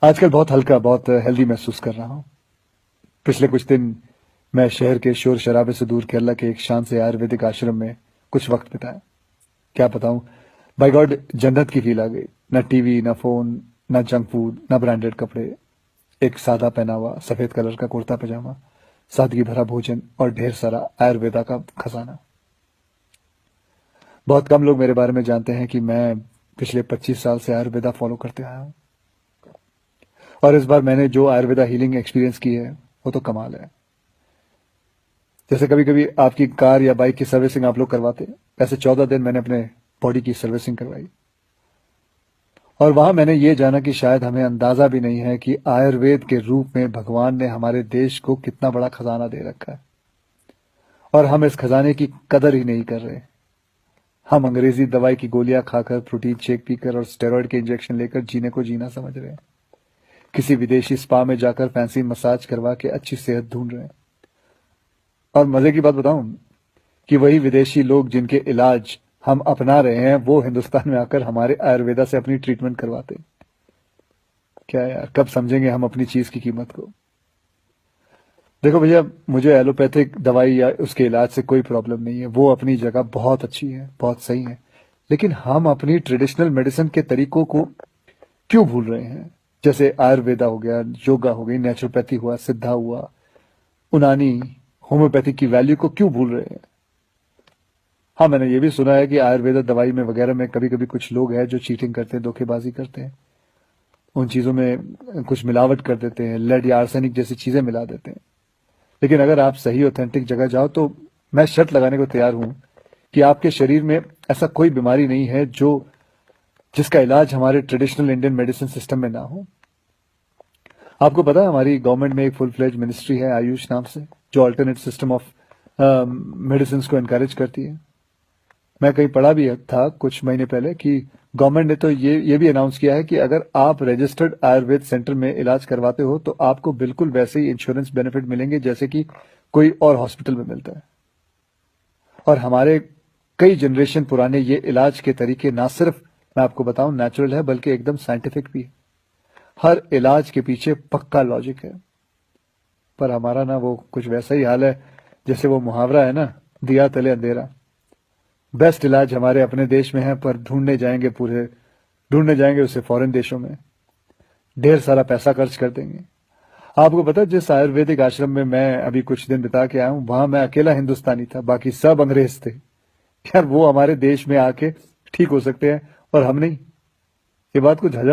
आजकल बहुत हल्का, बहुत हेल्दी महसूस कर रहा हूँ। पिछले कुछ दिन मैं शहर के शोर शराबे से दूर केरला के एक शांत से आयुर्वेदिक आश्रम में कुछ वक्त बिताया। क्या बताऊं, बाय गॉड जन्नत की फील आ गई। ना टीवी, ना फोन, ना जंक फूड, ना ब्रांडेड कपड़े। एक सादा पहनावा, सफेद कलर का कुर्ता पजामा, सादगी भरा भोजन और ढेर सारा आयुर्वेदा का खजाना। बहुत कम लोग मेरे बारे में जानते हैं कि मैं पिछले 25 साल से आयुर्वेदा फॉलो करते आया हूँ। और इस बार मैंने जो आयुर्वेदा हीलिंग एक्सपीरियंस की है वो तो कमाल है। जैसे कभी कभी आपकी कार या बाइक की सर्विसिंग आप लोग करवाते हैं, ऐसे 14 दिन मैंने अपने बॉडी की सर्विसिंग करवाई। और वहां मैंने ये जाना कि शायद हमें अंदाजा भी नहीं है कि आयुर्वेद के रूप में भगवान ने हमारे देश को कितना बड़ा खजाना दे रखा है, और हम इस खजाने की कदर ही नहीं कर रहे। हम अंग्रेजी दवाई की गोलियां खाकर, प्रोटीन शेक पीकर और स्टेरॉइड के इंजेक्शन लेकर जीने को जीना समझ रहे हैं। किसी विदेशी स्पा में जाकर फैंसी मसाज करवा के अच्छी सेहत ढूंढ रहे हैं। और मजे की बात बताऊं कि वही विदेशी लोग जिनके इलाज हम अपना रहे हैं, वो हिंदुस्तान में आकर हमारे आयुर्वेदा से अपनी ट्रीटमेंट करवाते हैं। क्या यार, कब समझेंगे हम अपनी चीज की कीमत को। देखो भैया, मुझे एलोपैथिक दवाई या उसके इलाज से कोई प्रॉब्लम नहीं है, वो अपनी जगह बहुत अच्छी है, बहुत सही है। लेकिन हम अपनी ट्रेडिशनल मेडिसिन के तरीकों को क्यों भूल रहे हैं? जैसे आयुर्वेदा हो गया, योगा हो गई, नेचुरोपैथी हुआ, सिद्धा हुआ, उनानी, होम्योपैथी की वैल्यू को क्यों भूल रहे हैं? हाँ, मैंने ये भी सुना है कि आयुर्वेदा दवाई में वगैरह में कभी कभी कुछ लोग हैं जो चीटिंग करते हैं, धोखेबाजी करते हैं, उन चीजों में कुछ मिलावट कर देते हैं, लेड या आर्सेनिक जैसी चीजें मिला देते हैं। लेकिन अगर आप सही ऑथेंटिक जगह जाओ तो मैं शर्त लगाने को तैयार हूं कि आपके शरीर में ऐसा कोई बीमारी नहीं है जो जिसका इलाज हमारे ट्रेडिशनल इंडियन मेडिसिन सिस्टम में ना हो। आपको पता है, हमारी गवर्नमेंट में एक फुल फ्लेज मिनिस्ट्री है आयुष नाम से, जो अल्टरनेट सिस्टम ऑफ मेडिसिन को एनकरेज करती है। मैं कहीं पढ़ा भी था कुछ महीने पहले कि गवर्नमेंट ने तो ये भी अनाउंस किया है कि अगर आप रजिस्टर्ड आयुर्वेद सेंटर में इलाज करवाते हो तो आपको बिल्कुल वैसे ही इंश्योरेंस बेनिफिट मिलेंगे जैसे कि कोई और हॉस्पिटल में मिलता है। और हमारे कई जनरेशन पुराने ये इलाज के तरीके ना सिर्फ, मैं आपको बताऊं, नेचुरल है, बल्कि एकदम साइंटिफिक भी है। हर इलाज के पीछे पक्का लॉजिक है। पर हमारा ना वो कुछ वैसा ही हाल है जैसे वो मुहावरा है ना, दिया तले अंधेरा। बेस्ट इलाज हमारे अपने देश में है, पर ढूंढने जाएंगे उसे फॉरेन देशों में, ढेर सारा पैसा खर्च कर देंगे। आपको पता है, जिस आयुर्वेदिक आश्रम में मैं अभी कुछ दिन बिता के आया हूं, वहां मैं अकेला हिंदुस्तानी था, बाकी सब अंग्रेज थे। यार, वो हमारे देश में आके ठीक हो सकते हैं और हम नहीं। ये बात कुछ हजम